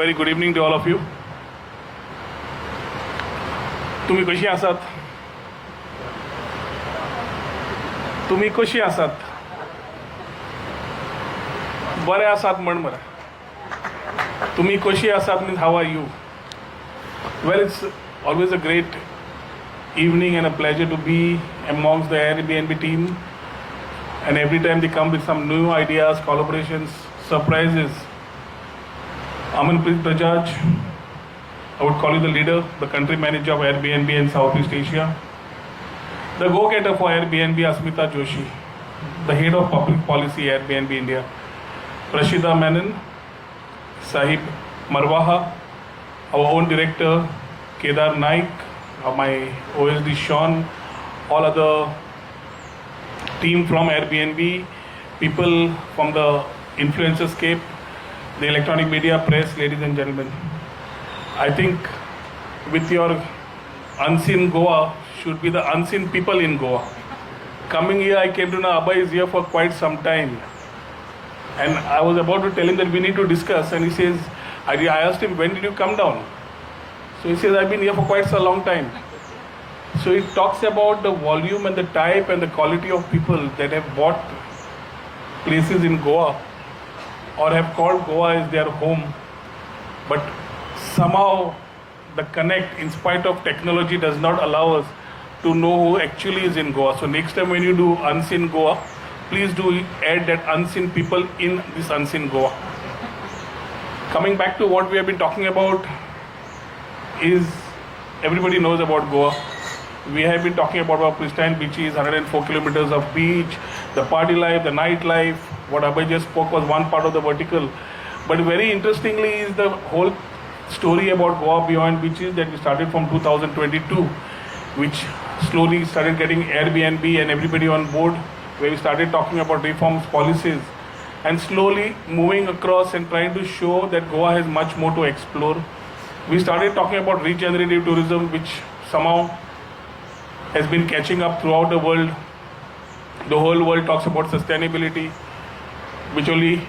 very good evening to all of you. तुम्ही कशी आसात? तुम्ही कशी आसात? बरे आसात म्हण मरे. तुम्ही कशी आसात means how are you? Well, it's always a great evening and a pleasure to be amongst the Airbnb team. And every time they come with some new ideas, collaborations, surprises. Amanpreet Bajaj, I would call you the leader, the country manager of Airbnb in Southeast Asia. The go-getter for Airbnb, Asmita Joshi, the head of public policy, Airbnb India. Rashida Menon, Sahib Marwaha, our own director, Kedar Naik, my OSD Sean, all other team from Airbnb, people from the influencerscape, the electronic media, press, ladies and gentlemen. I think with your unseen Goa should be the unseen people in Goa. Coming here, I came to know Abhay is here for quite some time. And I was about to tell him that we need to discuss, and he says, I asked him, when did you come down? So he says, I've been here for quite a long time. So he talks about the volume and the type and the quality of people that have bought places in Goa or have called Goa as their home. But somehow the connect, in spite of technology, does not allow us to know who actually is in Goa. So next time when you do Unseen Goa, please do add that unseen people in this unseen Goa. Coming back to what we have been talking about is, everybody knows about Goa. We have been talking about our pristine beaches, 104 kilometers of beach, the party life, the nightlife. What Abhay just spoke was one part of the vertical. But very interestingly is the whole story about Goa Beyond Beaches that we started from 2022, which slowly started getting Airbnb and everybody on board, where we started talking about reforms, policies, and slowly moving across and trying to show that Goa has much more to explore. We started talking about regenerative tourism, which somehow has been catching up throughout the world. The whole world talks about sustainability, which only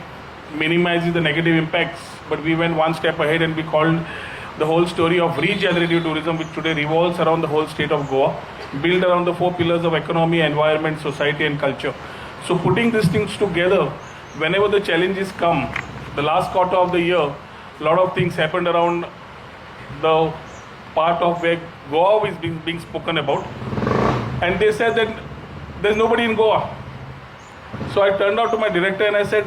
minimizes the negative impacts. But we went one step ahead and we called the whole story of regenerative tourism, which today revolves around the whole state of Goa, built around the four pillars of economy, environment, society and culture. So putting these things together, whenever the challenges come, the last quarter of the year, a lot of things happened around the part of where Goa is being spoken about. And they said that there's nobody in Goa. So I turned out to my director and I said,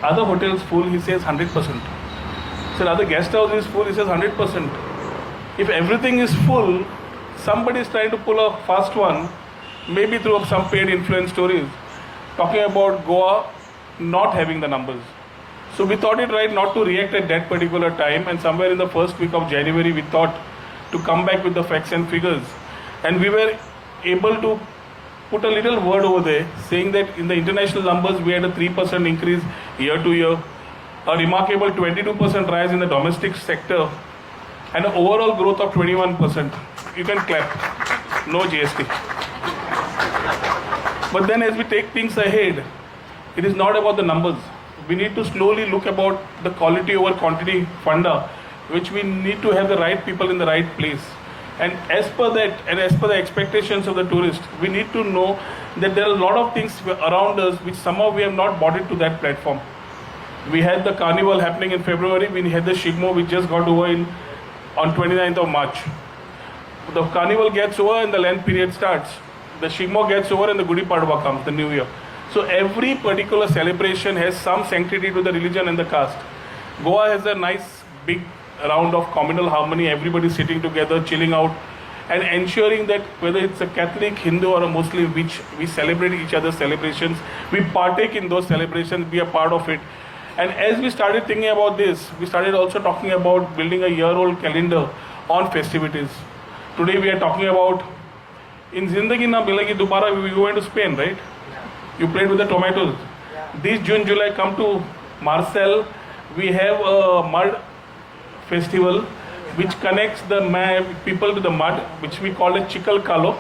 are the hotels full? He says 100%. I said, are the guest houses full? He says 100%. If everything is full, somebody is trying to pull a fast one, maybe through some paid influence stories, talking about Goa not having the numbers. So we thought it right not to react at that particular time, and somewhere in the first week of January we thought to come back with the facts and figures. And we were able to put a little word over there saying that in the international numbers we had a 3% increase year to year, a remarkable 22% rise in the domestic sector, and an overall growth of 21%. You can clap, no GST. But then as we take things ahead, it is not about the numbers. We need to slowly look about the quality over quantity funda, which we need to have the right people in the right place. And as per that, and as per the expectations of the tourist, we need to know that there are a lot of things around us which somehow we have not brought it to that platform. We had the carnival happening in February, we had the Shigmo which just got over on 29th of March. The carnival gets over and the Lent period starts. The Shigmo gets over and the Gudi Padwa comes, the New Year. So every particular celebration has some sanctity to the religion and the caste. Goa has a nice big round of communal harmony, everybody sitting together, chilling out, and ensuring that whether it's a Catholic, Hindu or a Muslim, which we celebrate each other's celebrations, we partake in those celebrations, be a part of it. And as we started thinking about this, we started also talking about building a year-old calendar on festivities. Today we are talking about, in Zindagi Na Milegi Dubara, we go into Spain, right? You played with the tomatoes. This June, July, come to Marcel. We have a mud festival which connects the people to the mud, which we call a Chikal Kalo,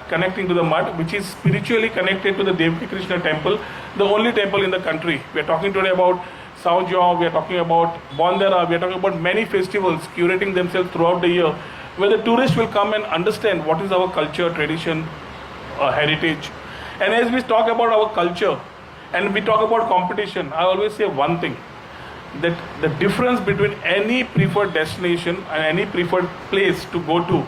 connecting to the mud, which is spiritually connected to the Devaki Krishna temple, the only temple in the country. We are talking today about Saunjong, we are talking about Bondera, we are talking about many festivals curating themselves throughout the year, where the tourists will come and understand what is our culture, tradition, heritage. And as we talk about our culture and we talk about competition, I always say one thing, that the difference between any preferred destination and any preferred place to go to,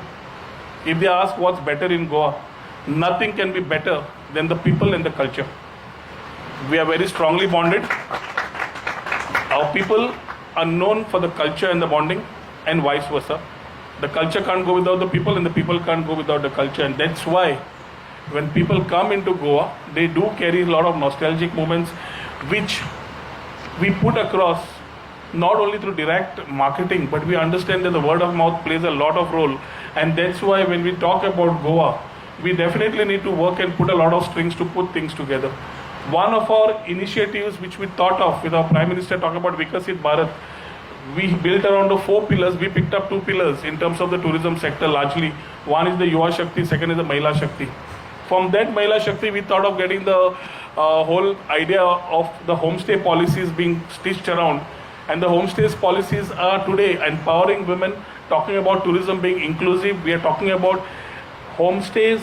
if they ask what's better in Goa, nothing can be better than the people and the culture. We are very strongly bonded. Our people are known for the culture and the bonding, and vice versa. The culture can't go without the people, and the people can't go without the culture. And that's why when people come into Goa, they do carry a lot of nostalgic moments, which we put across not only through direct marketing, but we understand that the word of mouth plays a lot of role. And that's why when we talk about Goa, we definitely need to work and put a lot of strings to put things together. One of our initiatives which we thought of with our Prime Minister talking about Vikasit Bharat, we built around the 4 pillars. We picked up 2 pillars in terms of the tourism sector largely. One is the Yuva Shakti, second is the Mahila Shakti. From that Mahila Shakti, we thought of getting the whole idea of the homestay policies being stitched around. And the homestays policies are today empowering women, talking about tourism being inclusive. We are talking about homestays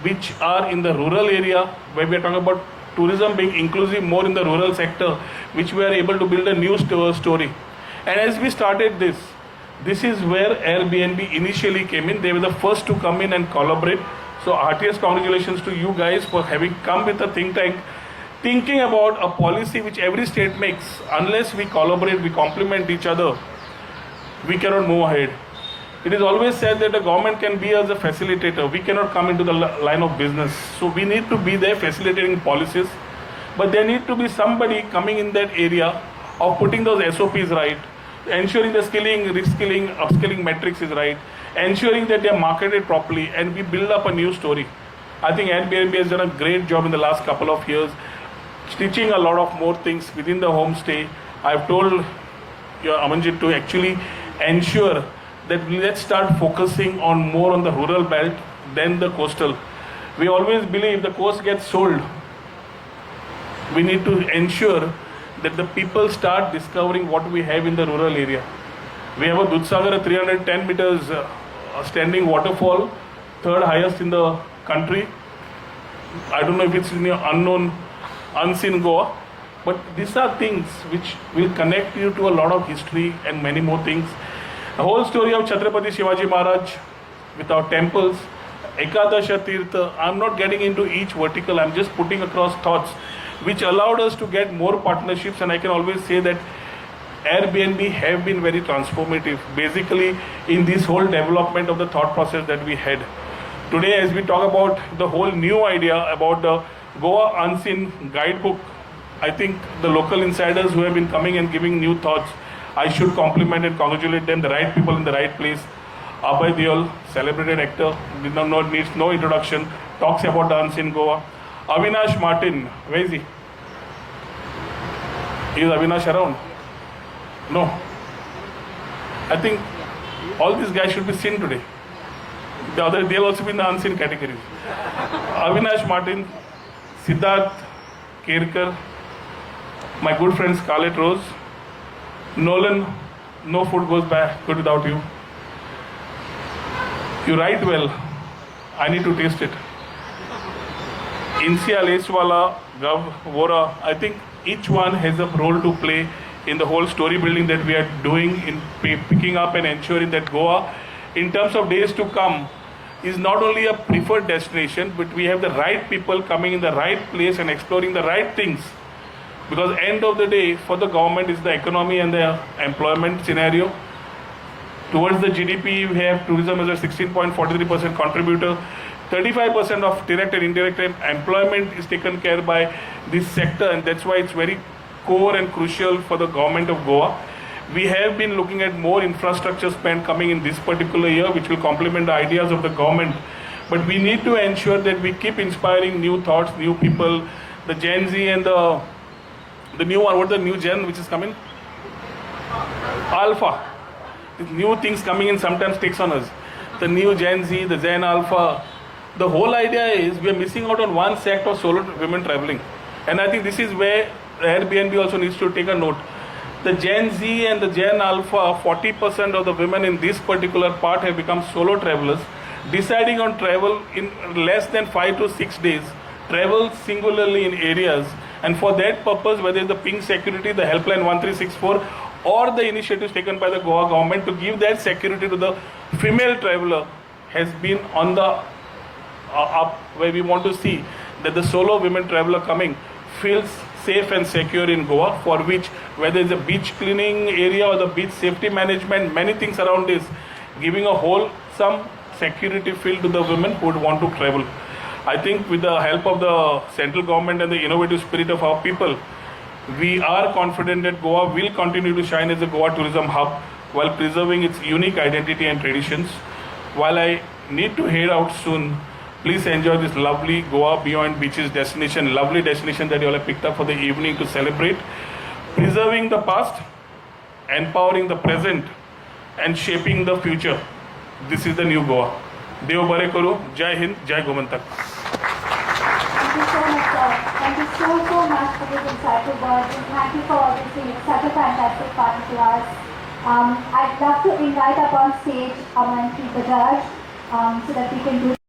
which are in the rural area, where we are talking about tourism being inclusive more in the rural sector, which we are able to build a new story. And as we started this is where Airbnb initially came in. They were the first to come in and collaborate. So heartiest congratulations to you guys for having come with a think tank, thinking about a policy which every state makes. Unless we collaborate, we complement each other, we cannot move ahead. It is always said that the government can be as a facilitator. We cannot come into the line of business. So we need to be there facilitating policies. But there need to be somebody coming in that area of putting those SOPs right, ensuring the skilling, reskilling, upskilling metrics is right, ensuring that they are marketed properly, and we build up a new story. I think Airbnb has done a great job in the last couple of years, stitching a lot of more things within the homestay. I've told Amanjit to actually ensure that let's start focusing on more on the rural belt than the coastal. We always believe the coast gets sold. We need to ensure that the people start discovering what we have in the rural area. We have a Dudhsagar, a 310 meters standing waterfall, 3rd highest in the country. I don't know if it's in the unseen Goa, but these are things which will connect you to a lot of history and many more things. The whole story of Chhatrapati Shivaji Maharaj with our temples, Ekadasha Tirtha, I'm not getting into each vertical, I'm just putting across thoughts which allowed us to get more partnerships. And I can always say that Airbnb have been very transformative basically in this whole development of the thought process that we had. Today as we talk about the whole new idea about the Goa Unseen guidebook, I think the local insiders who have been coming and giving new thoughts, I should compliment and congratulate them, the right people in the right place. Abhay Deol, celebrated actor, needs no introduction, talks about the unseen Goa. Avinash Martin, where is he? Is Avinash around? No. I think all these guys should be seen today. They'll also be in the unseen category. Avinash Martin, Siddharth Kerkar, my good friend Scarlett Rose, Nolan, no food goes good without you. You write well, I need to taste it. Insia Leswala, Gav, Vora, I think each one has a role to play in the whole story building that we are doing in picking up and ensuring that Goa, in terms of days to come, is not only a preferred destination, but we have the right people coming in the right place and exploring the right things. Because end of the day, for the government is the economy and the employment scenario. Towards the GDP, we have tourism as a 16.43% contributor. 35% of direct and indirect employment is taken care by this sector, and that's why it's very core and crucial for the government of Goa. We have been looking at more infrastructure spend coming in this particular year, which will complement the ideas of the government. But we need to ensure that we keep inspiring new thoughts, new people, the Gen Z and the new one, what the new gen which is coming? Alpha. These new things coming in sometimes takes on us. The new Gen Z, the Gen Alpha. The whole idea is we are missing out on one sect of solo women traveling. And I think this is where Airbnb also needs to take a note. The Gen Z and the Gen Alpha, 40% of the women in this particular part have become solo travelers, deciding on travel in less than 5 to 6 days, travel singularly in areas, and for that purpose, whether it's the pink security, the helpline 1364, or the initiatives taken by the Goa government to give that security to the female traveler has been on the up, where we want to see that the solo women traveler coming feels safe and secure in Goa, for which whether it's a beach cleaning area or the beach safety management, many things around this, giving a wholesome security feel to the women who would want to travel. I think with the help of the central government and the innovative spirit of our people, we are confident that Goa will continue to shine as a Goa tourism hub while preserving its unique identity and traditions. While I need to head out soon, please enjoy this lovely Goa Beyond Beaches destination, lovely destination that you all have picked up for the evening to celebrate, preserving the past, empowering the present, and shaping the future. This is the new Goa. Dev bare karu, Jai Hind, Jai Gomantak. Thank you so much, sir. Thank you so much for this insightful words, and thank you for obviously such a fantastic party to us. I'd love to invite up on stage Aman Bajaj so that we can do